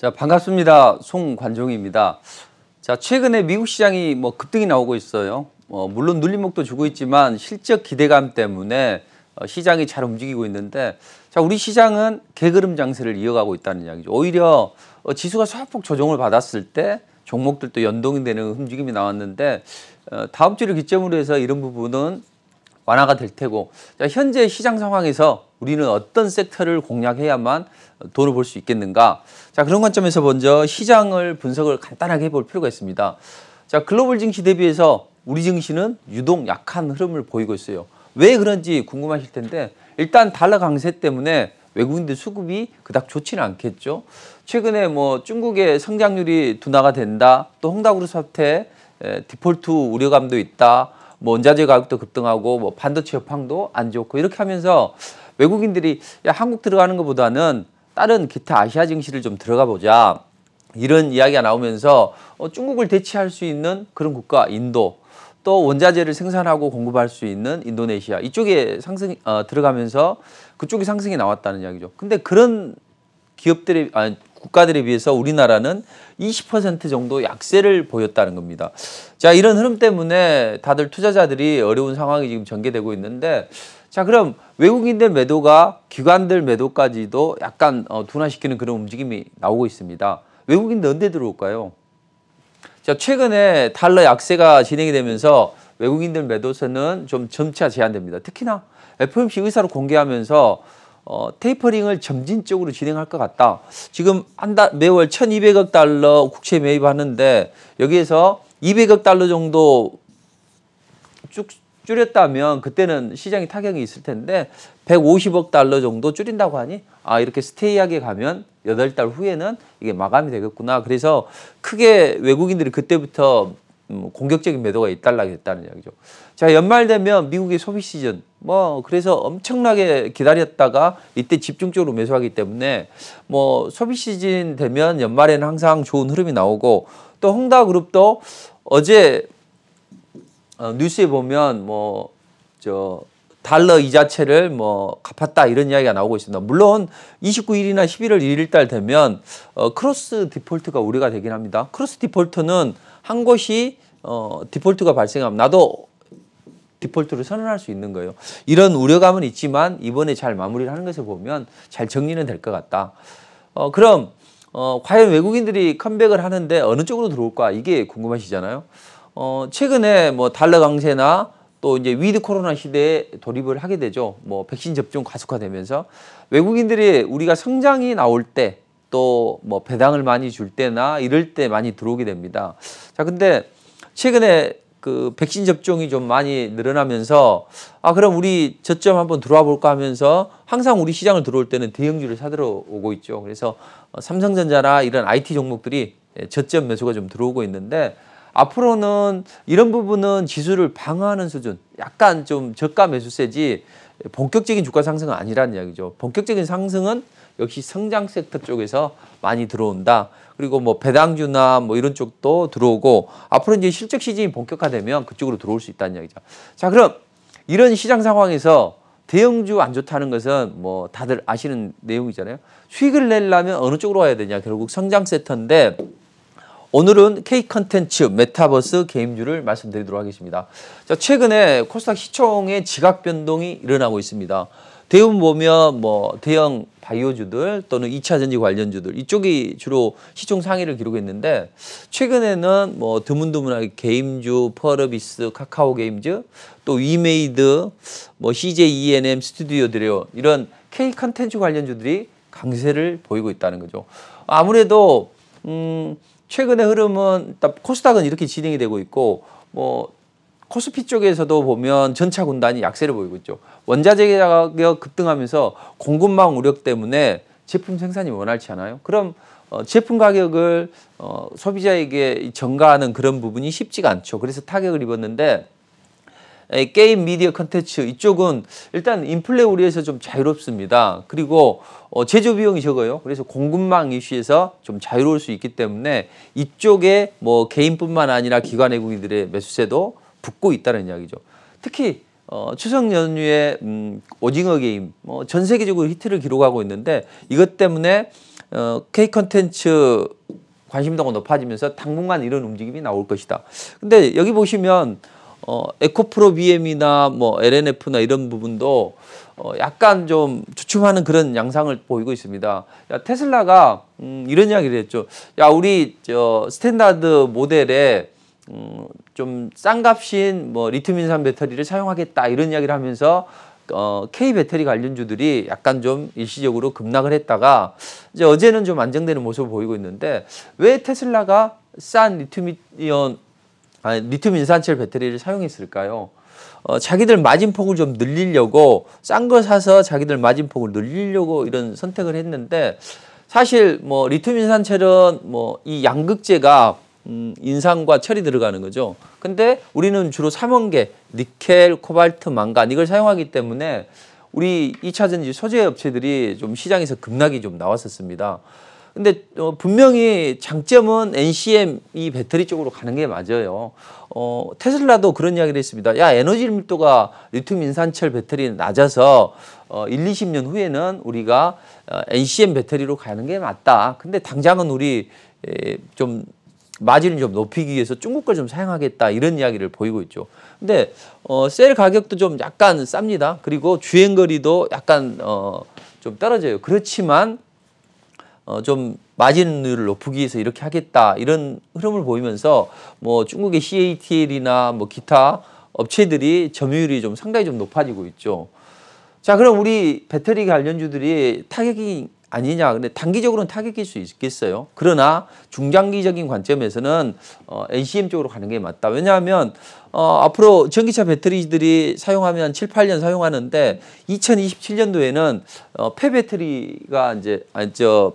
자, 반갑습니다. 송관종입니다. 자, 최근에 미국 시장이 급등이 나오고 있어요. 물론 눌림목도 주고 있지만 실적 기대감 때문에 시장이 잘 움직이고 있는데, 자, 우리 시장은 개걸음 장세를 이어가고 있다는 이야기죠. 오히려 지수가 소폭 조정을 받았을 때 종목들도 연동이 되는 움직임이 나왔는데, 다음 주를 기점으로 해서 이런 부분은 완화가 될 테고, 자, 현재 시장 상황에서 우리는 어떤 섹터를 공략해야만 돈을 벌 수 있겠는가? 자, 그런 관점에서 먼저 시장을 분석을 간단하게 해볼 필요가 있습니다. 자, 글로벌 증시 대비해서 우리 증시는 유독 약한 흐름을 보이고 있어요. 왜 그런지 궁금하실 텐데, 일단 달러 강세 때문에 외국인들 수급이 그닥 좋지는 않겠죠. 최근에 중국의 성장률이 둔화가 된다, 또 헝다그룹 사태 디폴트 우려감도 있다, 원자재 가격도 급등하고 반도체 여파도 안 좋고, 이렇게 하면서 외국인들이 야, 한국 들어가는 것보다는 다른 기타 아시아 증시를 좀 들어가 보자, 이런 이야기가 나오면서 중국을 대체할 수 있는 그런 국가 인도, 또 원자재를 생산하고 공급할 수 있는 인도네시아, 이쪽에 상승 들어가면서 그쪽이 상승이 나왔다는 이야기죠. 근데 그런 기업들의 국가들에 비해서 우리나라는 20% 정도 약세를 보였다는 겁니다. 자, 이런 흐름 때문에 다들 투자자들이 어려운 상황이 지금 전개되고 있는데, 자, 그럼 외국인들 매도가 기관들 매도까지도 약간 둔화시키는 그런 움직임이 나오고 있습니다. 외국인들 언제 들어올까요? 자, 최근에 달러 약세가 진행이 되면서 외국인들 매도세는 좀 점차 제한됩니다. 특히나 FOMC 의사를 공개하면서 테이퍼링을 점진적으로 진행할 것 같다. 지금 매월 1,200억 달러 국채 매입하는데, 여기에서 200억 달러 정도 쭉 줄였다면 그때는 시장이 타격이 있을 텐데, 150억 달러 정도 줄인다고 하니 이렇게 스테이하게 가면 8달 후에는 이게 마감이 되겠구나. 그래서 크게 외국인들이 그때부터 공격적인 매도가 잇달라겠다는 이야기죠. 자, 연말 되면 미국의 소비 시즌, 그래서 엄청나게 기다렸다가 이때 집중적으로 매수하기 때문에 소비 시즌 되면 연말에는 항상 좋은 흐름이 나오고, 또 헝다그룹도 어제 뉴스에 보면 달러 이자채를 갚았다, 이런 이야기가 나오고 있습니다. 물론 29일이나 11월 1일 달 되면 크로스 디폴트가 우려가 되긴 합니다. 크로스 디폴트는 한 곳이 디폴트가 발생하면 나도 디폴트를 선언할 수 있는 거예요. 이런 우려감은 있지만 이번에 잘 마무리를 하는 것을 보면 잘 정리는 될 것 같다. 그럼 과연 외국인들이 컴백을 하는데 어느 쪽으로 들어올까, 이게 궁금하시잖아요. 최근에 달러 강세나 또 이제 위드 코로나 시대에 돌입을 하게 되죠. 백신 접종 가속화되면서 외국인들이 우리가 성장이 나올 때, 또 배당을 많이 줄 때나 이럴 때 많이 들어오게 됩니다. 자, 근데 최근에 그 백신 접종이 좀 많이 늘어나면서 그럼 우리 저점 한번 들어와 볼까 하면서 항상 우리 시장을 들어올 때는 대형주를 사들어 오고 있죠. 그래서 삼성전자나 이런 IT 종목들이 저점 매수가 좀 들어오고 있는데, 앞으로는 이런 부분은 지수를 방어하는 수준, 약간 좀 저가 매수세지 본격적인 주가 상승은 아니라는 이야기죠. 본격적인 상승은 역시 성장 섹터 쪽에서 많이 들어온다. 그리고 배당주나 이런 쪽도 들어오고, 앞으로 이제 실적 시즌이 본격화되면 그쪽으로 들어올 수 있다는 이야기죠. 자, 그럼 이런 시장 상황에서 대형주 안 좋다는 것은 다들 아시는 내용이잖아요. 수익을 내려면 어느 쪽으로 와야 되냐, 결국 성장 섹터인데, 오늘은 K 컨텐츠, 메타버스, 게임주를 말씀드리도록 하겠습니다. 자, 최근에 코스닥 시총의 지각 변동이 일어나고 있습니다. 대부분 보면 대형 바이오주들 또는 2차 전지 관련주들, 이쪽이 주로 시총 상위를 기록했는데, 최근에는 드문드문하게 게임주, 펄어비스, 카카오 게임즈, 또 위메이드, CJ ENM 스튜디오들이요, 이런 K 컨텐츠 관련주들이 강세를 보이고 있다는 거죠. 아무래도 최근의 흐름은 코스닥은 이렇게 진행이 되고 있고, 코스피 쪽에서도 보면 전차 군단이 약세를 보이고 있죠. 원자재 가격 급등하면서 공급망 우려 때문에 제품 생산이 원활치 않아요. 그럼 제품 가격을 소비자에게 전가하는 그런 부분이 쉽지가 않죠. 그래서 타격을 입었는데, 게임 미디어 컨텐츠 이쪽은 일단 인플레 우려에서 좀 자유롭습니다. 그리고 제조 비용이 적어요. 그래서 공급망 이슈에서 좀 자유로울 수 있기 때문에 이쪽에 개인뿐만 아니라 기관 외국인들의 매수세도 붙고 있다는 이야기죠. 특히 추석 연휴에 오징어 게임 전 세계적으로 히트를 기록하고 있는데, 이것 때문에 K 컨텐츠 관심도가 높아지면서 당분간 이런 움직임이 나올 것이다. 근데 여기 보시면 에코프로 BM이나 뭐 LNF나 이런 부분도 약간 좀 주춤하는 그런 양상을 보이고 있습니다. 야, 테슬라가 이런 이야기를 했죠. 야, 우리 스탠다드 모델에 좀 싼 값인 뭐 리튬 인산 배터리를 사용하겠다 이런 이야기를 하면서 K 배터리 관련주들이 약간 좀 일시적으로 급락을 했다가 이제 어제는 좀 안정되는 모습을 보이고 있는데 왜 테슬라가 싼 리튬 인산철 배터리를 사용했을까요? 자기들 마진폭을 좀 늘리려고 싼 거 사서 자기들 마진폭을 늘리려고 이런 선택을 했는데 사실 뭐 리튬 인산철은 뭐 이 양극재가 인산과 철이 들어가는 거죠. 근데 우리는 주로 삼원계, 니켈, 코발트, 망간 이걸 사용하기 때문에 우리 2차전지 소재 업체들이 좀 시장에서 급락이 좀 나왔었습니다. 근데 분명히 장점은 NCM 이 배터리 쪽으로 가는 게 맞아요. 테슬라도 그런 이야기를 했습니다. 야, 에너지 밀도가 리튬 인산철 배터리는 낮아서 20년 후에는 우리가 NCM 배터리로 가는 게 맞다. 근데 당장은 우리 좀 마진을 좀 높이기 위해서 중국 걸 좀 사용하겠다 이런 이야기를 보이고 있죠. 근데 셀 가격도 좀 약간 쌉니다. 그리고 주행거리도 약간 좀 떨어져요. 그렇지만 좀 마진율을 높이기 위해서 이렇게 하겠다 이런 흐름을 보이면서 뭐 중국의 CATL이나 뭐 기타 업체들이 점유율이 좀 상당히 좀 높아지고 있죠. 자, 그럼 우리 배터리 관련주들이 타격이 아니냐. 근데 단기적으로는 타격일 수 있겠어요. 그러나 중장기적인 관점에서는 NCM 쪽으로 가는 게 맞다. 왜냐하면 앞으로 전기차 배터리들이 사용하면 7, 8년 사용하는데 2027년도에는 폐배터리가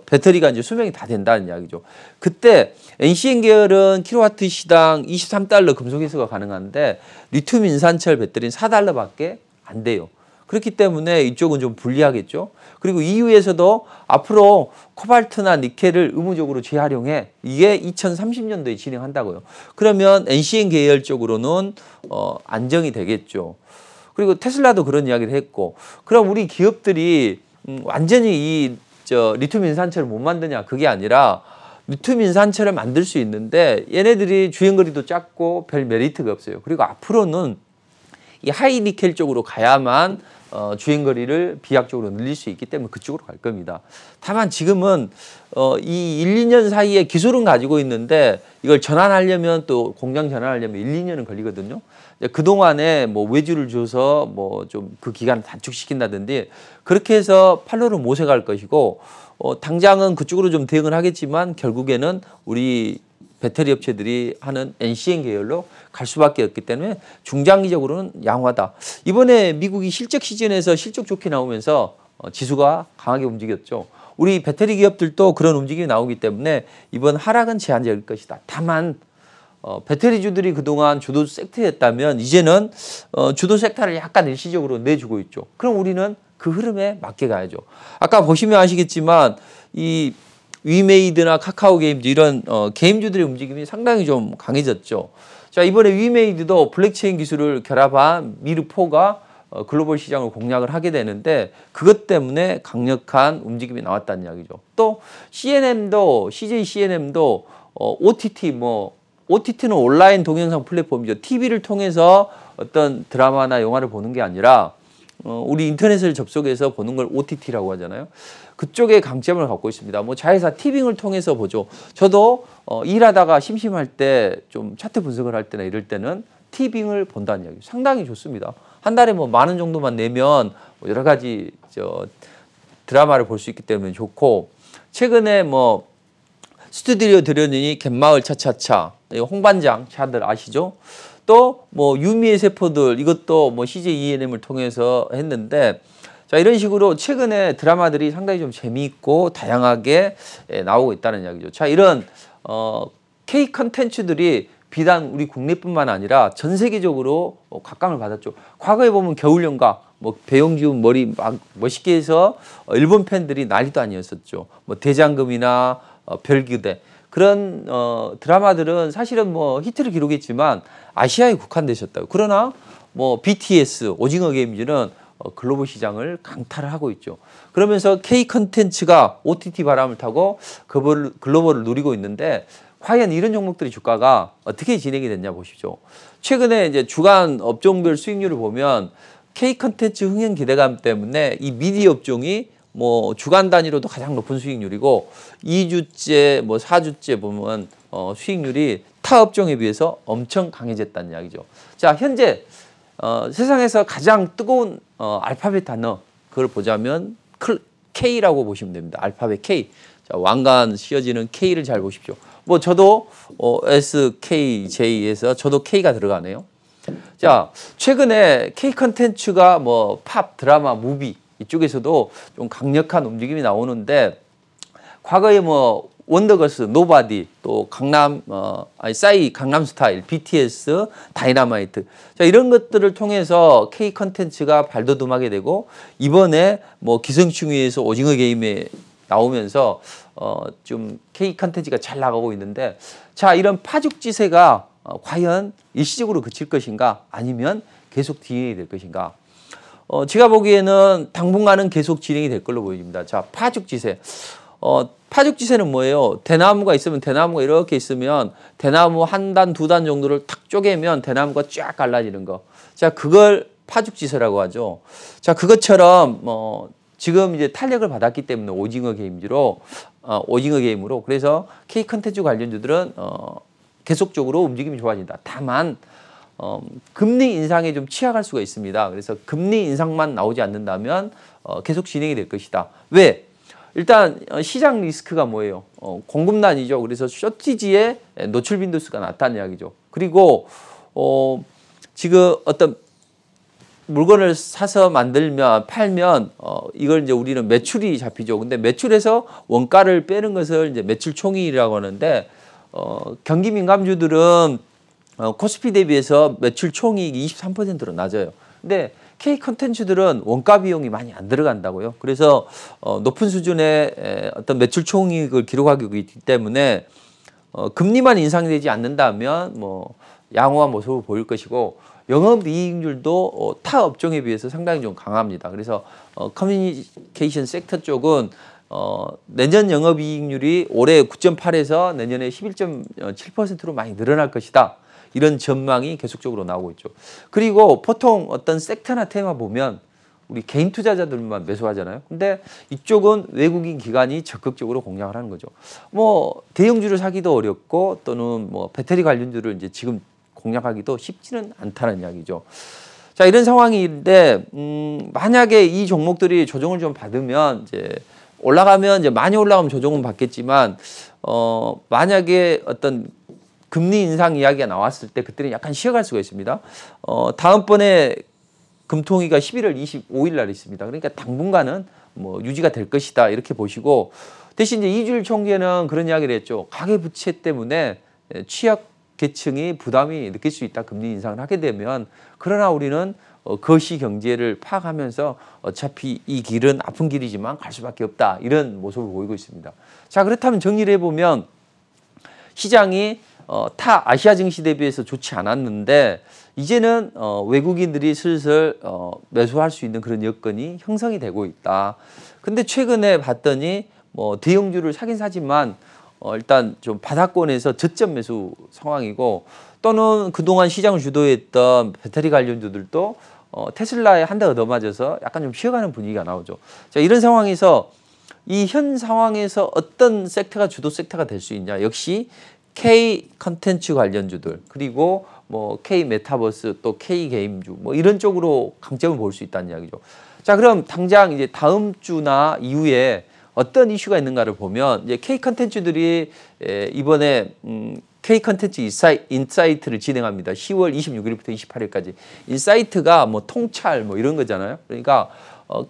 배터리가 이제 수명이 다 된다는 이야기죠. 그때 NCM 계열은 킬로와트 시당 23달러 금속 회수가 가능한데 리튬 인산철 배터리는 4달러밖에 안 돼요. 그렇기 때문에 이쪽은 좀 불리하겠죠. 그리고 EU에서도 앞으로 코발트나 니켈을 의무적으로 재활용해 이게 2030년도에 진행한다고요. 그러면 NCM 계열 쪽으로는 안정이 되겠죠. 그리고 테슬라도 그런 이야기를 했고, 그럼 우리 기업들이 완전히 이 리튬 인산철을 못 만드냐? 그게 아니라 리튬 인산철을 만들 수 있는데 얘네들이 주행거리도 작고 별 메리트가 없어요. 그리고 앞으로는 이 하이 니켈 쪽으로 가야만 주행거리를 비약적으로 늘릴 수 있기 때문에 그쪽으로 갈 겁니다. 다만 지금은 이 1, 2년 사이에 기술은 가지고 있는데 이걸 전환하려면 또 공장 전환하려면 1, 2년은 걸리거든요. 그동안에 뭐 외주를 줘서 뭐 좀 그 기간을 단축시킨다든지 그렇게 해서 팔로를 모색할 것이고 당장은 그쪽으로 좀 대응을 하겠지만 결국에는 우리 배터리 업체들이 하는 NCM 계열로 갈 수밖에 없기 때문에 중장기적으로는 양호하다. 이번에 미국이 실적 시즌에서 실적 좋게 나오면서 지수가 강하게 움직였죠. 우리 배터리 기업들도 그런 움직임이 나오기 때문에 이번 하락은 제한적일 것이다. 다만 배터리주들이 그동안 주도 섹터였다면 이제는 주도 섹터를 약간 일시적으로 내주고 있죠. 그럼 우리는 그 흐름에 맞게 가야죠. 아까 보시면 아시겠지만 이 위메이드나 카카오 게임즈 이런 게임주들의 움직임이 상당히 좀 강해졌죠. 자, 이번에 위메이드도 블록체인 기술을 결합한 미르4가 글로벌 시장을 공략을 하게 되는데 그것 때문에 강력한 움직임이 나왔다는 이야기죠. 또 CNM도 CJ CNM도 OTT는 온라인 동영상 플랫폼이죠. TV를 통해서 어떤 드라마나 영화를 보는 게 아니라 우리 인터넷을 접속해서 보는 걸 OTT라고 하잖아요. 그쪽에 강점을 갖고 있습니다. 뭐 자회사 티빙을 통해서 보죠. 저도 일하다가 심심할 때 좀 차트 분석을 할 때나 이럴 때는 티빙을 본다는 이야기. 상당히 좋습니다. 한 달에 뭐 10,000원 정도만 내면 여러 가지 드라마를 볼 수 있기 때문에 좋고, 최근에 뭐 스튜디오 들여니 갯마을 차차차 홍반장 차들 아시죠? 또 뭐 유미의 세포들 이것도 뭐 CJ ENM을 통해서 했는데, 자, 이런 식으로 최근에 드라마들이 상당히 좀 재미있고 다양하게 나오고 있다는 이야기죠. 자, 이런 K 컨텐츠들이 비단 우리 국내뿐만 아니라 전 세계적으로 각광을 받았죠. 과거에 보면 겨울연가, 뭐 배용준 머리 막 멋있게 해서 일본 팬들이 난리도 아니었었죠. 뭐 대장금이나 별그대 그런 드라마들은 사실은 뭐 히트를 기록했지만 아시아에 국한되셨다고. 그러나 뭐 BTS, 오징어 게임즈는 글로벌 시장을 강타를 하고 있죠. 그러면서 K 컨텐츠가 OTT 바람을 타고 글로벌을 누리고 있는데 과연 이런 종목들의 주가가 어떻게 진행이 됐냐 보시죠. 최근에 이제 주간 업종별 수익률을 보면 K 컨텐츠 흥행 기대감 때문에 이 미디어 업종이 뭐 주간 단위로도 가장 높은 수익률이고 2주째 뭐 4주째 보면 수익률이 타 업종에 비해서 엄청 강해졌다는 이야기죠. 자, 현재 세상에서 가장 뜨거운 알파벳 단어 그걸 보자면 K라고 보시면 됩니다. 알파벳 K. 자, 왕관 씌어지는 K를 잘 보십시오. 뭐 저도 SKJ에서 저도 K가 들어가네요. 자, 최근에 K 컨텐츠가 뭐 팝, 드라마, 무비 이쪽에서도 좀 강력한 움직임이 나오는데 과거에 뭐 원더걸스, 노바디, 또 싸이, 강남스타일, BTS, 다이너마이트. 자, 이런 것들을 통해서 K 컨텐츠가 발돋움하게 되고 이번에 뭐 기생충위에서 오징어 게임에 나오면서 좀 K 컨텐츠가 잘 나가고 있는데 자, 이런 파죽지세가 과연 일시적으로 그칠 것인가 아니면 계속 진행이 될 것인가. 제가 보기에는 당분간은 계속 진행이 될 걸로 보입니다. 자, 파죽지세. 파죽지세는 뭐예요? 대나무가 있으면 대나무가 이렇게 있으면 대나무 한 단, 두 단 정도를 탁 쪼개면 대나무가 쫙 갈라지는 거. 자, 그걸 파죽지세라고 하죠. 자, 그것처럼 지금 이제 탄력을 받았기 때문에 오징어 게임으로 그래서 K 컨텐츠 관련주들은 계속적으로 움직임이 좋아진다. 다만 금리 인상에 좀 취약할 수가 있습니다. 그래서 금리 인상만 나오지 않는다면 계속 진행이 될 것이다. 왜? 일단 시장 리스크가 뭐예요? 공급난이죠. 그래서 쇼티지에 노출 빈도수가 낮다는 이야기죠. 그리고 지금 어떤 물건을 사서 팔면 이걸 이제 우리는 매출이 잡히죠. 근데 매출에서 원가를 빼는 것을 이제 매출 총익이라고 하는데 경기 민감주들은 코스피 대비해서 매출 총이익이 23%로 낮아요. 근데 K 컨텐츠들은 원가 비용이 많이 안 들어간다고요. 그래서 높은 수준의 어떤 매출 총이익을 기록하고 있기 때문에 금리만 인상되지 않는다면 뭐 양호한 모습을 보일 것이고 영업이익률도 타 업종에 비해서 상당히 좀 강합니다. 그래서 커뮤니케이션 섹터 쪽은 내년 영업이익률이 올해 9.8에서 내년에 11.7%로 많이 늘어날 것이다. 이런 전망이 계속적으로 나오고 있죠. 그리고 보통 어떤 섹터나 테마 보면 우리 개인 투자자들만 매수하잖아요. 근데 이쪽은 외국인 기관이 적극적으로 공략을 하는 거죠. 뭐 대형주를 사기도 어렵고 또는 뭐 배터리 관련주를 이제 지금 공략하기도 쉽지는 않다는 이야기죠. 자, 이런 상황인데 만약에 이 종목들이 조정을 좀 받으면 이제 올라가면 이제 많이 올라가면 조정은 받겠지만 만약에 어떤 금리 인상 이야기가 나왔을 때 그때는 약간 쉬어갈 수가 있습니다. 다음번에 금통위가 11월 25일 날 있습니다. 그러니까 당분간은 뭐 유지가 될 것이다 이렇게 보시고 대신 이제 이주일 총재는 그런 이야기를 했죠. 가계부채 때문에 취약 계층이 부담이 느낄 수 있다. 금리 인상을 하게 되면 그러나 우리는 거시 경제를 파악하면서 어차피 이 길은 아픈 길이지만 갈 수밖에 없다. 이런 모습을 보이고 있습니다. 자, 그렇다면 정리를 해보면 시장이 타 아시아 증시 대비해서 좋지 않았는데 이제는 외국인들이 슬슬 매수할 수 있는 그런 여건이 형성이 되고 있다. 근데 최근에 봤더니 뭐 대형주를 사긴 사지만 일단 좀 바닥권에서 저점 매수 상황이고 또는 그동안 시장을 주도했던 배터리 관련주들도 테슬라에 한 대 얻어맞아서 약간 좀 쉬어가는 분위기가 나오죠. 자, 이런 상황에서 이 현 상황에서 어떤 섹터가 주도 섹터가 될 수 있냐? 역시 K 컨텐츠 관련주들 그리고 뭐 K 메타버스 또 K 게임주 뭐 이런 쪽으로 강점을 볼 수 있다는 이야기죠. 자, 그럼 당장 이제 다음 주나 이후에 어떤 이슈가 있는가를 보면 이제 K 컨텐츠들이 이번에 K 컨텐츠 인사이트를 진행합니다. 10월 26일부터 28일까지. 인사이트가 뭐 통찰 뭐 이런 거잖아요. 그러니까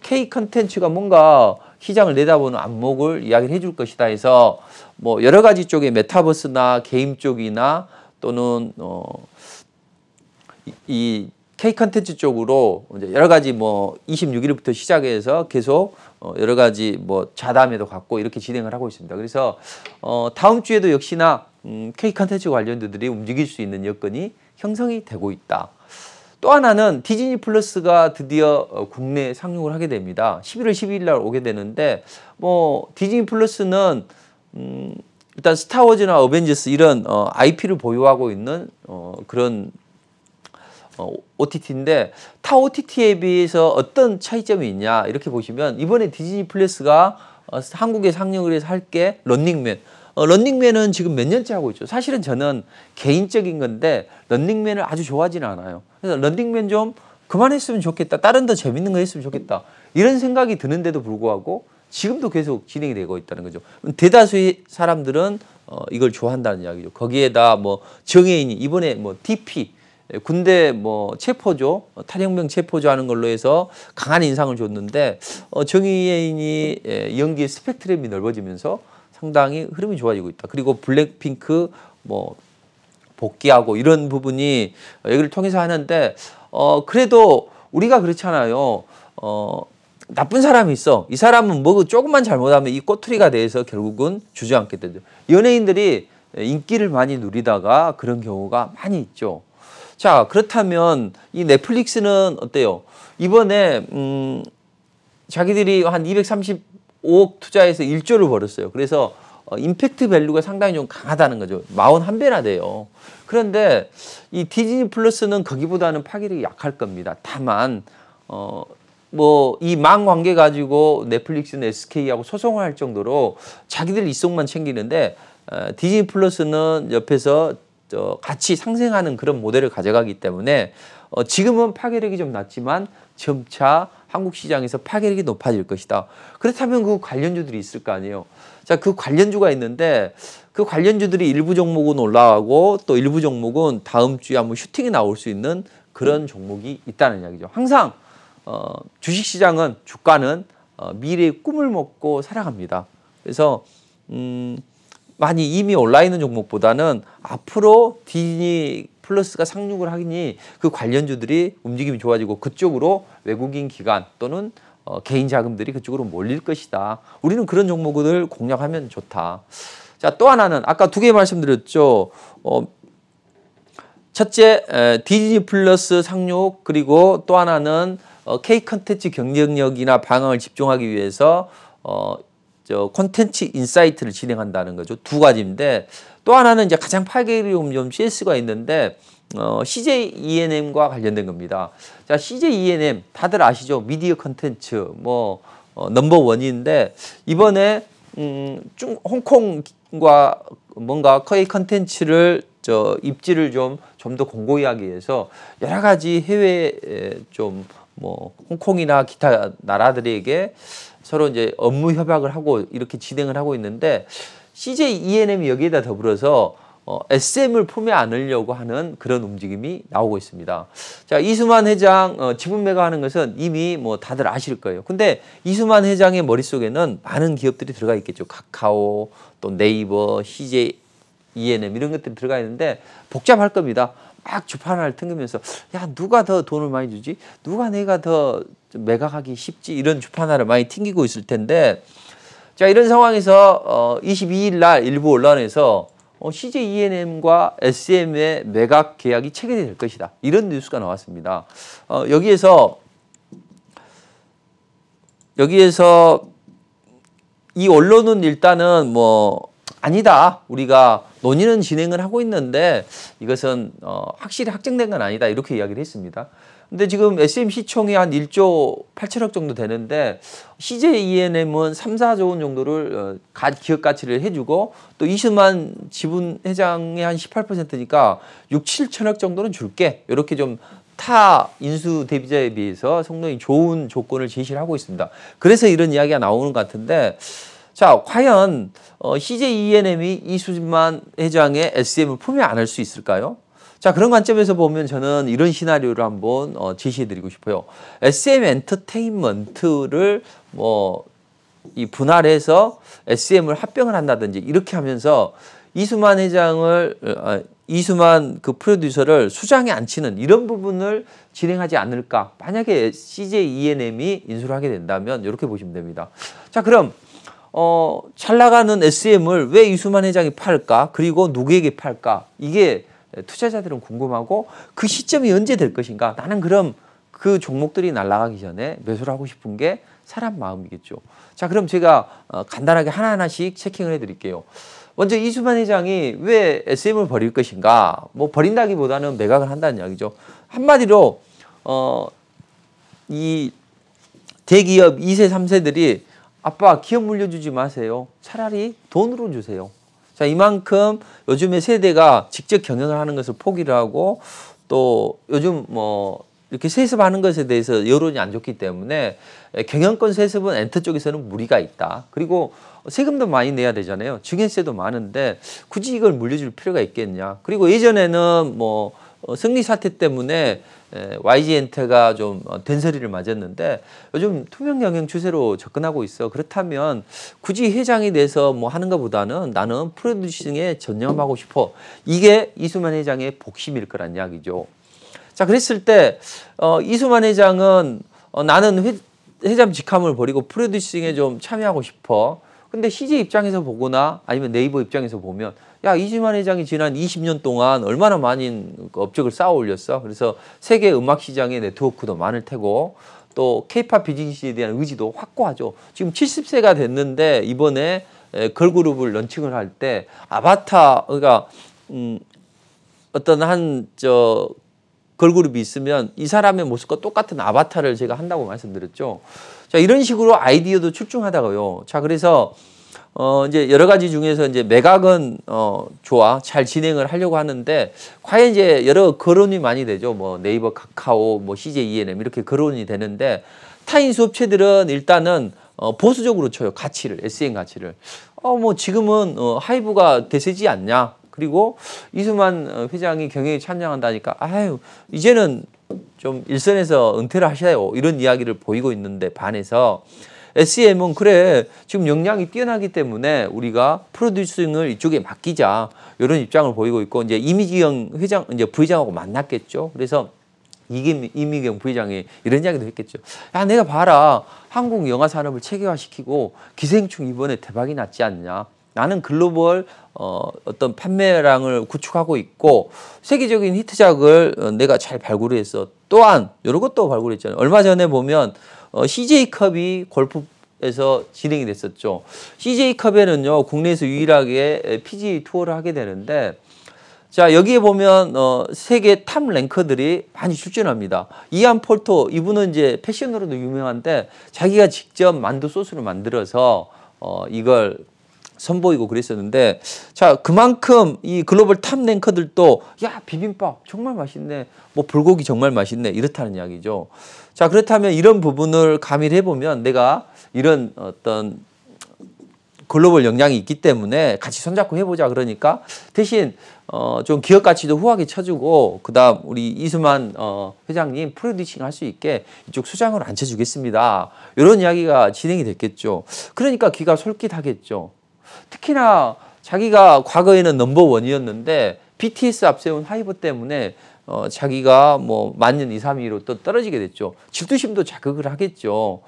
K 컨텐츠가 뭔가 시장을 내다보는 안목을 이야기를 해줄 것이다 해서 뭐 여러 가지 쪽의 메타버스나 게임 쪽이나 또는 이 K 컨텐츠 쪽으로 이제 여러 가지 뭐 26일부터 시작해서 계속 여러 가지 뭐 자담회도 갖고 이렇게 진행을 하고 있습니다. 그래서 다음 주에도 역시나 K 컨텐츠 관련주들이 움직일 수 있는 여건이 형성이 되고 있다. 또 하나는 디즈니 플러스가 드디어 국내 상륙을 하게 됩니다. 11월 12일 날 오게 되는데 뭐 디즈니 플러스는 일단 스타워즈나 어벤져스 이런 IP를 보유하고 있는 그런 OTT인데 타 OTT에 비해서 어떤 차이점이 있냐 이렇게 보시면 이번에 디즈니 플러스가 한국에 상영을 해서 할 게 런닝맨. 런닝맨은 지금 몇 년째 하고 있죠. 사실은 저는 개인적인 건데 런닝맨을 아주 좋아하지는 않아요. 그래서 런닝맨 좀 그만했으면 좋겠다. 다른 더 재밌는 거 했으면 좋겠다. 이런 생각이 드는데도 불구하고 지금도 계속 진행이 되고 있다는 거죠. 대다수의 사람들은 이걸 좋아한다는 이야기죠. 거기에다 뭐 정해인이 이번에 뭐 DP 군대 뭐 체포조 탈영병 체포조 하는 걸로 해서 강한 인상을 줬는데 정의예인이 연기의 스펙트럼이 넓어지면서 상당히 흐름이 좋아지고 있다. 그리고 블랙핑크 뭐 복귀하고 이런 부분이 여기를 통해서 하는데 그래도 우리가 그렇잖아요. 나쁜 사람이 있어. 이 사람은 뭐 조금만 잘못하면 이 꼬투리가 돼서 결국은 주저앉게 되죠. 연예인들이 인기를 많이 누리다가 그런 경우가 많이 있죠. 자, 그렇다면 이 넷플릭스는 어때요? 이번에 자기들이 한 235억 투자해서 1조를 벌었어요. 그래서 임팩트 밸류가 상당히 좀 강하다는 거죠. 41배나 돼요. 그런데 이 디즈니 플러스는 거기보다는 파괴력이 약할 겁니다. 다만 뭐 이 망 관계 가지고 넷플릭스는 SK하고 소송을 할 정도로 자기들 이속만 챙기는데 디즈니 플러스는 옆에서 같이 상생하는 그런 모델을 가져가기 때문에 지금은 파괴력이 좀 낮지만 점차 한국 시장에서 파괴력이 높아질 것이다. 그렇다면 그 관련주들이 있을 거 아니에요. 자, 그 관련주가 있는데 그 관련주들이 일부 종목은 올라가고 또 일부 종목은 다음 주에 한번 슈팅이 나올 수 있는 그런 종목이 있다는 이야기죠. 항상 주식시장은 주가는 미래의 꿈을 먹고 살아갑니다. 그래서 많이 이미 올라 있는 종목보다는 앞으로 디즈니 플러스가 상륙을 하니 그 관련주들이 움직임이 좋아지고 그쪽으로 외국인 기관 또는 개인 자금들이 그쪽으로 몰릴 것이다. 우리는 그런 종목을 공략하면 좋다. 자, 또 하나는 아까 두 개 말씀드렸죠. 첫째 디즈니 플러스 상륙 그리고 또 하나는 K 컨텐츠 경쟁력이나 방향을 집중하기 위해서 콘텐츠 인사이트를 진행한다는 거죠. 두 가지인데 또 하나는 이제 가장 파괴력이 좀 CS가 있는데 CJ ENM과 관련된 겁니다. 자, CJ ENM 다들 아시죠? 미디어 콘텐츠 뭐 넘버 원인데 이번에 홍콩과 뭔가 K 컨텐츠를 입지를 좀 더 공고히 하기 위해서 여러 가지 해외 좀 뭐 홍콩이나 기타 나라들에게 서로 이제 업무 협약을 하고 이렇게 진행을 하고 있는데 CJ ENM이 여기에다 더불어서 SM을 품에 안으려고 하는 그런 움직임이 나오고 있습니다. 자, 이수만 회장 지분 매각하는 것은 이미 뭐 다들 아실 거예요. 근데 이수만 회장의 머릿속에는 많은 기업들이 들어가 있겠죠. 카카오, 또 네이버, CJ ENM 이런 것들이 들어가 있는데 복잡할 겁니다. 막 주판을 튕기면서 야, 누가 더 돈을 많이 주지? 누가 내가 더 매각하기 쉽지? 이런 주판을 많이 튕기고 있을 텐데 자, 이런 상황에서 22일 날 일부 언론에서 CJ ENM과 SM의 매각 계약이 체결될 것이다. 이런 뉴스가 나왔습니다. 여기에서 이 언론은 일단은 뭐 아니다. 우리가 논의는 진행을 하고 있는데 이것은 확실히 확정된 건 아니다. 이렇게 이야기를 했습니다. 근데 지금 SM 시총이 한 1조 8천억 정도 되는데 CJ ENM은 3, 4조 원 정도를 기업 가치를 해주고 또 이수만 지분 회장의 한 18%니까 6, 7천억 정도는 줄게. 이렇게 좀 타 인수 대비자에 비해서 상당히 좋은 조건을 제시를 하고 있습니다. 그래서 이런 이야기가 나오는 것 같은데 자, 과연 CJ ENM이 이수만 회장의 SM을 품에 안을 수 있을까요? 자, 그런 관점에서 보면 저는 이런 시나리오를 한번 제시해드리고 싶어요. SM 엔터테인먼트를 이 분할해서 SM을 합병을 한다든지 이렇게 하면서 이수만 그 프로듀서를 수장에 앉히는 이런 부분을 진행하지 않을까. 만약에 CJ ENM이 인수를 하게 된다면 이렇게 보시면 됩니다. 자, 그럼 잘 나가는 SM을 왜 이수만 회장이 팔까? 그리고 누구에게 팔까? 이게 투자자들은 궁금하고 그 시점이 언제 될 것인가. 나는 그럼 그 종목들이 날아가기 전에 매수를 하고 싶은 게 사람 마음이겠죠. 자, 그럼 제가 간단하게 하나하나씩 체킹을 해드릴게요. 먼저 이수만 회장이 왜 SM을 버릴 것인가? 뭐 버린다기보다는 매각을 한다는 이야기죠. 한마디로 이 대기업 2세, 3세들이 아빠 기업 물려주지 마세요. 차라리 돈으로 주세요. 자, 이만큼 요즘에 세대가 직접 경영을 하는 것을 포기를 하고 또 요즘 뭐 이렇게 세습하는 것에 대해서 여론이 안 좋기 때문에 경영권 세습은 엔터 쪽에서는 무리가 있다. 그리고 세금도 많이 내야 되잖아요. 증여세도 많은데 굳이 이걸 물려줄 필요가 있겠냐. 그리고 예전에는 뭐 승리 사태 때문에 YG엔터가 좀 된소리를 맞았는데 요즘 투명 경영 추세로 접근하고 있어. 그렇다면 굳이 회장이 돼서 뭐 하는 것보다는 나는 프로듀싱에 전념하고 싶어. 이게 이수만 회장의 복심일 거란 이야기죠. 자, 그랬을 때 이수만 회장은 나는 회장 직함을 버리고 프로듀싱에 좀 참여하고 싶어. 근데 CJ 입장에서 보거나 아니면 네이버 입장에서 보면 야, 이수만 회장이 지난 20년 동안 얼마나 많은 업적을 쌓아 올렸어. 그래서 세계 음악 시장의 네트워크도 많을 테고 또 K-팝 비즈니스에 대한 의지도 확고하죠. 지금 70세가 됐는데 이번에 걸그룹을 런칭을 할 때 아바타, 그러니까 어떤 걸그룹이 있으면 이 사람의 모습과 똑같은 아바타를 제가 한다고 말씀드렸죠. 자, 이런 식으로 아이디어도 출중하다고요. 자, 그래서 이제 여러 가지 중에서 이제 매각은 좋아, 잘 진행을 하려고 하는데 과연 이제 여러 거론이 많이 되죠. 뭐 네이버, 카카오, 뭐 CJ E&M 이렇게 거론이 되는데 타인 수업체들은 일단은 보수적으로 쳐요. 가치를, SN 가치를. 뭐 지금은 하이브가 대세지 않냐. 그리고 이수만 회장이 경영에 참여한다니까 아유 이제는 좀 일선에서 은퇴를 하셔요. 이런 이야기를 보이고 있는데 반해서 SM은 그래 지금 역량이 뛰어나기 때문에 우리가 프로듀싱을 이쪽에 맡기자 이런 입장을 보이고 있고 이제 이미경 회장 이제 부회장하고 만났겠죠. 그래서 이미경 부회장이 이런 이야기도 했겠죠. 야, 내가 봐라 한국 영화 산업을 체계화시키고 기생충 이번에 대박이 났지 않냐. 나는 글로벌 어떤 판매량을 구축하고 있고 세계적인 히트작을 내가 잘 발굴해서 또한 이런 것도 발굴했잖아요. 얼마 전에 보면 CJ컵이 골프에서 진행이 됐었죠. CJ컵에는요 국내에서 유일하게 PGA 투어를 하게 되는데 자 여기에 보면 세계 탑 랭커들이 많이 출전합니다. 이안 폴터 이분은 이제 패션으로도 유명한데 자기가 직접 만두 소스를 만들어서 이걸 선보이고 그랬었는데 자 그만큼 이 글로벌 탑 랭커들도 야 비빔밥 정말 맛있네 뭐 불고기 정말 맛있네 이렇다는 이야기죠. 자 그렇다면 이런 부분을 가미를 해보면 내가 이런 어떤 글로벌 역량이 있기 때문에 같이 손잡고 해보자 그러니까 대신 좀 기업 가치도 후하게 쳐주고 그다음 우리 이수만 회장님 프로듀싱 할 수 있게 이쪽 수장으로 앉혀주겠습니다. 이런 이야기가 진행이 됐겠죠. 그러니까 귀가 솔깃하겠죠. 특히나 자기가 과거에는 넘버원이었는데 BTS 앞세운 하이브 때문에 자기가 뭐 만년 2, 3위로 또 떨어지게 됐죠. 질투심도 자극을 하겠죠.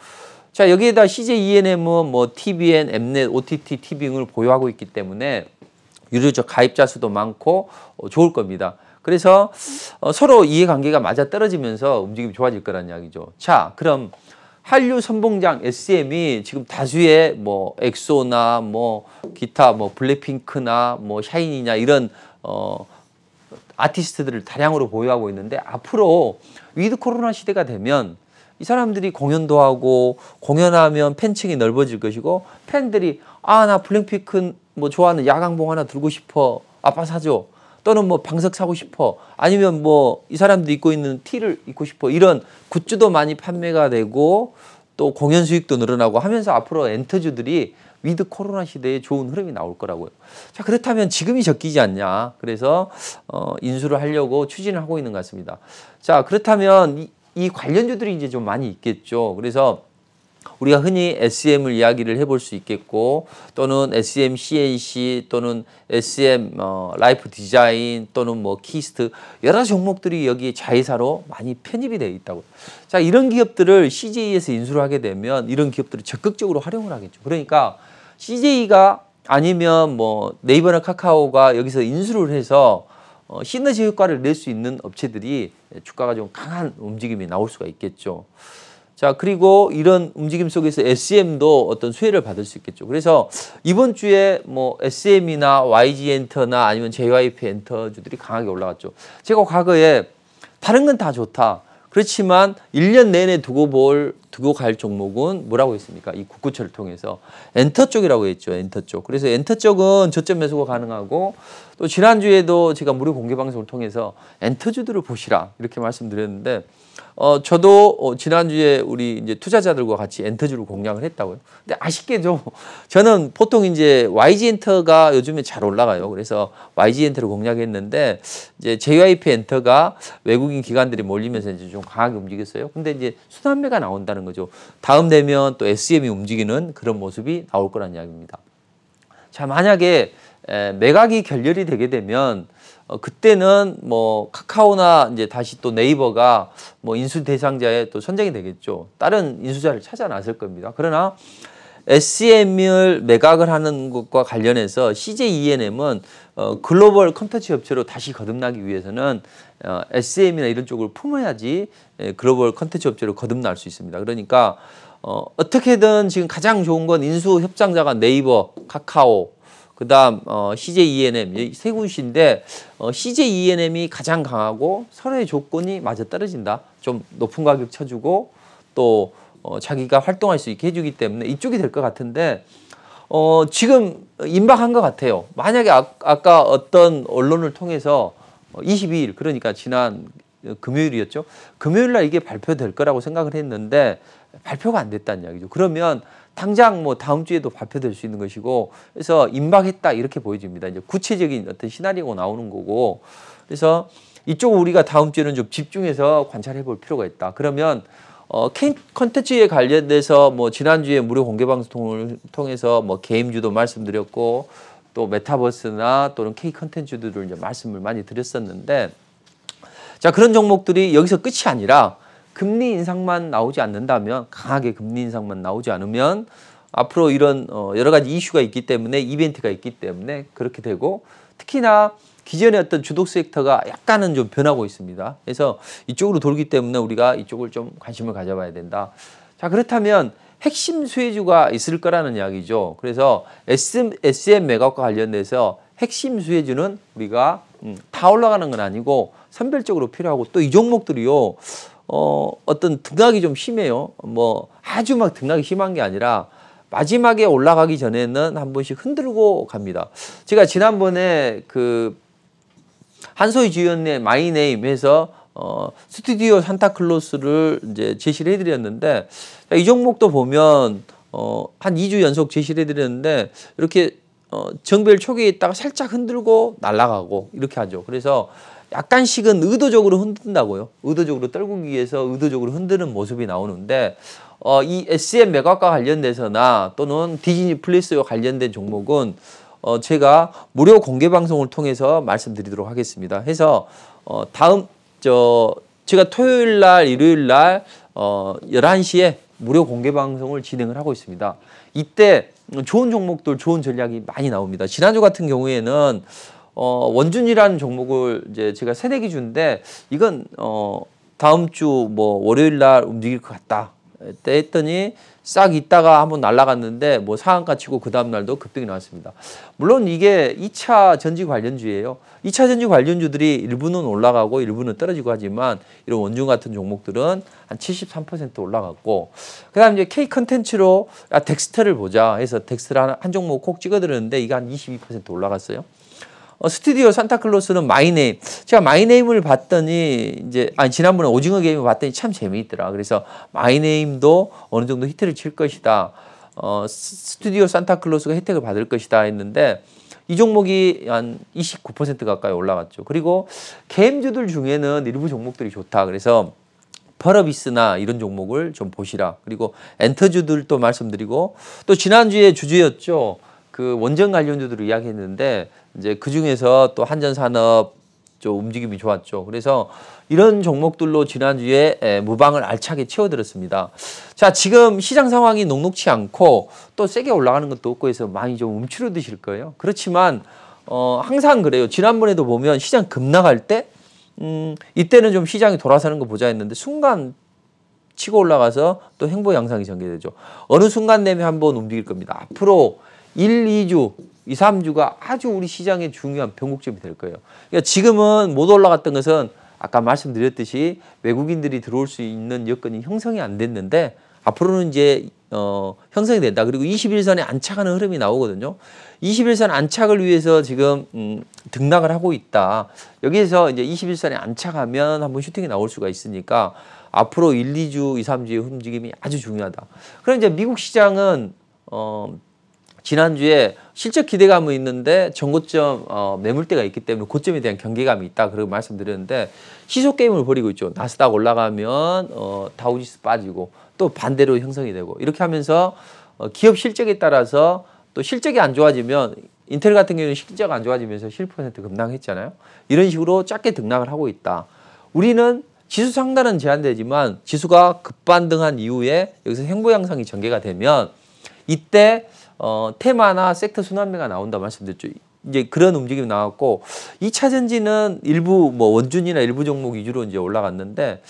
자 여기에다 CJ E&M은 뭐 TVN, 엠넷, OTT, TV 등을 보유하고 있기 때문에 유료적 가입자 수도 많고 좋을 겁니다. 그래서 서로 이해관계가 맞아 떨어지면서 움직임이 좋아질 거란 이야기죠. 자 그럼 한류 선봉장 SM이 지금 다수의 뭐 엑소나 뭐 기타 뭐 블랙핑크나 뭐 샤이니냐 이런 아티스트들을 다량으로 보유하고 있는데 앞으로 위드 코로나 시대가 되면 이 사람들이 공연도 하고 공연하면 팬층이 넓어질 것이고 팬들이 아 나 블랙핑크 뭐 좋아하는 야광봉 하나 들고 싶어 아빠 사줘 또는 뭐 방석 사고 싶어 아니면 뭐 이 사람들이 입고 있는 티를 입고 싶어 이런 굿즈도 많이 판매가 되고 또 공연 수익도 늘어나고 하면서 앞으로 엔터주들이 위드 코로나 시대에 좋은 흐름이 나올 거라고요. 자 그렇다면 지금이 적기지 않냐. 그래서 인수를 하려고 추진을 하고 있는 것 같습니다. 자 그렇다면 이 관련주들이 이제 좀 많이 있겠죠. 그래서 우리가 흔히 SM을 이야기를 해볼 수 있겠고 또는 SM CNC 또는 SM 라이프 디자인 또는 뭐 키스트 여러 종목들이 여기 자회사로 많이 편입이 되어 있다고. 자 이런 기업들을 CJ에서 인수를 하게 되면 이런 기업들을 적극적으로 활용을 하겠죠. 그러니까 CJ가 아니면 뭐 네이버나 카카오가 여기서 인수를 해서 시너지 효과를 낼 수 있는 업체들이 주가가 좀 강한 움직임이 나올 수가 있겠죠. 자, 그리고 이런 움직임 속에서 SM도 어떤 수혜를 받을 수 있겠죠. 그래서 이번 주에 뭐 SM이나 YG 엔터나 아니면 JYP 엔터주들이 강하게 올라갔죠. 제가 과거에 다른 건 다 좋다. 그렇지만 1년 내내 두고 갈 종목은 뭐라고 했습니까? 이 국구처를 통해서 엔터 쪽이라고 했죠. 엔터 쪽. 그래서 엔터 쪽은 저점 매수가 가능하고 또 지난주에도 제가 무료 공개 방송을 통해서 엔터주들을 보시라 이렇게 말씀드렸는데 저도 지난주에 우리 이제 투자자들과 같이 엔터주를 공략을 했다고요. 근데 아쉽게도 저는 보통 이제 YG 엔터가 요즘에 잘 올라가요. 그래서 YG 엔터를 공략했는데 이제 JYP 엔터가 외국인 기관들이 몰리면서 이제 좀 강하게 움직였어요. 근데 이제 순환매가 나온다는 거죠. 다음 되면 또 SM이 움직이는 그런 모습이 나올 거란 이야기입니다. 자, 만약에 매각이 결렬이 되게 되면 그때는 뭐 카카오나 이제 다시 또 네이버가 뭐 인수 대상자에 또 선정이 되겠죠. 다른 인수자를 찾아 나설 겁니다. 그러나 SM을 매각을 하는 것과 관련해서 CJ ENM은 글로벌 콘텐츠 업체로 다시 거듭나기 위해서는 SM이나 이런 쪽을 품어야지 글로벌 콘텐츠 업체로 거듭날 수 있습니다. 그러니까 어떻게든 지금 가장 좋은 건 인수 협상자가 네이버, 카카오, 그다음 CJ ENM 세 곳인데 CJ ENM이 가장 강하고 서로의 조건이 맞아떨어진다. 좀 높은 가격 쳐주고 또 자기가 활동할 수 있게 해주기 때문에 이쪽이 될 것 같은데 지금 임박한 것 같아요. 만약에 아까 어떤 언론을 통해서 22일 그러니까 지난 금요일이었죠. 금요일 날 이게 발표될 거라고 생각을 했는데 발표가 안 됐다는 이야기죠. 그러면 당장 뭐 다음 주에도 발표될 수 있는 것이고 그래서 임박했다 이렇게 보여집니다. 이제 구체적인 어떤 시나리오가 나오는 거고 그래서 이쪽을 우리가 다음 주에는 좀 집중해서 관찰해 볼 필요가 있다. 그러면 K 콘텐츠에 관련돼서 뭐 지난주에 무료 공개 방송을 통해서 뭐 게임주도 말씀드렸고 또 메타버스나 또는 K 콘텐츠들을 이제 말씀을 많이 드렸었는데 자, 그런 종목들이 여기서 끝이 아니라 금리 인상만 나오지 않는다면 강하게 금리 인상만 나오지 않으면 앞으로 이런 여러 가지 이슈가 있기 때문에 이벤트가 있기 때문에 그렇게 되고 특히나 기존의 어떤 주독 섹터가 약간은 좀 변하고 있습니다. 그래서 이쪽으로 돌기 때문에 우리가 이쪽을 좀 관심을 가져봐야 된다. 자, 그렇다면 핵심 수혜주가 있을 거라는 이야기죠. 그래서 SM 매각과 관련돼서 핵심 수혜주는 우리가 다 올라가는 건 아니고 선별적으로 필요하고 또 이 종목들이요. 어떤 등락이 좀 심해요. 뭐 아주 막 등락이 심한 게 아니라 마지막에 올라가기 전에는 한 번씩 흔들고 갑니다. 제가 지난번에 그 한소희 주연의 마이네임 해서 스튜디오 산타클로스를 이제 제시를 해드렸는데 이 종목도 보면 한 2주 연속 제시를 해드렸는데 이렇게 정배열 초기에 있다가 살짝 흔들고 날아가고 이렇게 하죠. 그래서 약간씩은 의도적으로 흔든다고요. 의도적으로 떨구기 위해서 의도적으로 흔드는 모습이 나오는데 이 SM 매각과 관련돼서나 또는 디즈니 플러스와 관련된 종목은 제가 무료 공개 방송을 통해서 말씀드리도록 하겠습니다. 해서 다음 제가 토요일 날 일요일 날 11시에 무료 공개 방송을 진행을 하고 있습니다. 이때 좋은 종목들 좋은 전략이 많이 나옵니다. 지난주 같은 경우에는 원준이라는 종목을 이제 제가 새내기 주인데 이건 다음 주 뭐 월요일 날 움직일 것 같다. 했더니 싹 있다가 한번 날아갔는데 뭐 상한가 치고 그 다음 날도 급등이 나왔습니다. 물론 이게 2차 전지 관련주예요. 2차 전지 관련주들이 일부는 올라가고 일부는 떨어지고 하지만 이런 원준 같은 종목들은 한 73% 올라갔고 그다음 이제 K 컨텐츠로 덱스터를 보자 해서 덱스터를 한 종목 콕 찍어드렸는데 이게 한 22% 올라갔어요. 스튜디오 산타클로스는 마이네임. 제가 마이네임을 봤더니 이제 지난번에 오징어 게임을 봤더니 참 재미있더라. 그래서 마이네임도 어느 정도 히트를 칠 것이다. 스튜디오 산타클로스가 혜택을 받을 것이다 했는데 이 종목이 한 29% 가까이 올라갔죠. 그리고 게임주들 중에는 일부 종목들이 좋다. 그래서 펄어비스나 이런 종목을 좀 보시라. 그리고 엔터주들도 말씀드리고 또 지난주에 주주였죠. 그 원전 관련주들을 이야기했는데 이제 그 중에서 또 한전산업 좀 움직임이 좋았죠. 그래서 이런 종목들로 지난주에 무방을 알차게 채워드렸습니다. 자, 지금 시장 상황이 녹록치 않고 또 세게 올라가는 것도 없고 해서 많이 좀 움츠러드실 거예요. 그렇지만 항상 그래요. 지난번에도 보면 시장 급락할 때 이때는 좀 시장이 돌아서는 거 보자 했는데 순간 치고 올라가서 또 행보 양상이 전개되죠. 어느 순간 내면 한번 움직일 겁니다. 앞으로 1, 2주, 2, 3주가 아주 우리 시장의 중요한 변곡점이 될 거예요. 그러니까 지금은 못 올라갔던 것은 아까 말씀드렸듯이 외국인들이 들어올 수 있는 여건이 형성이 안 됐는데 앞으로는 이제 형성이 된다. 그리고 21선에 안착하는 흐름이 나오거든요. 21선 안착을 위해서 지금 등락을 하고 있다. 여기에서 이제 21선에 안착하면 한번 슈팅이 나올 수가 있으니까 앞으로 1, 2주, 2, 3주의 움직임이 아주 중요하다. 그럼 이제 미국 시장은 지난주에 실적 기대감은 있는데 전고점 매물대가 있기 때문에 고점에 대한 경계감이 있다. 그리고 말씀드렸는데 시소 게임을 벌이고 있죠. 나스닥 올라가면 다우지수 빠지고 또 반대로 형성이 되고 이렇게 하면서 기업 실적에 따라서 또 실적이 안 좋아지면 인텔 같은 경우는 실적 안 좋아지면서 11% 급락했잖아요. 이런 식으로 작게 등락을 하고 있다. 우리는 지수 상단은 제한되지만 지수가 급반등한 이후에 여기서 행보 양상이 전개가 되면 이때 테마나 섹터 순환매가 나온다 말씀드렸죠. 이제 그런 움직임이 나왔고 2차 전지는 일부 뭐 원준이나 일부 종목 위주로 이제 올라갔는데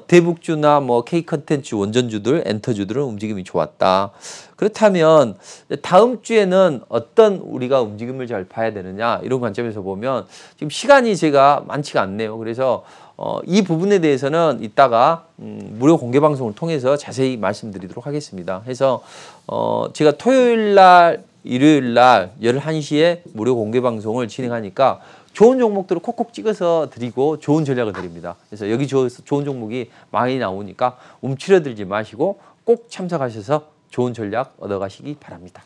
대북주나 뭐 K 컨텐츠 원전주들, 엔터주들은 움직임이 좋았다. 그렇다면 다음 주에는 어떤 우리가 움직임을 잘 봐야 되느냐 이런 관점에서 보면 지금 시간이 제가 많지가 않네요. 그래서 이 부분에 대해서는 이따가 무료 공개 방송을 통해서 자세히 말씀드리도록 하겠습니다. 해서 제가 토요일 날 일요일 날 11시에 무료 공개 방송을 진행하니까 좋은 종목들을 콕콕 찍어서 드리고 좋은 전략을 드립니다. 그래서 여기 좋은 종목이 많이 나오니까 움츠러들지 마시고 꼭 참석하셔서 좋은 전략 얻어가시기 바랍니다.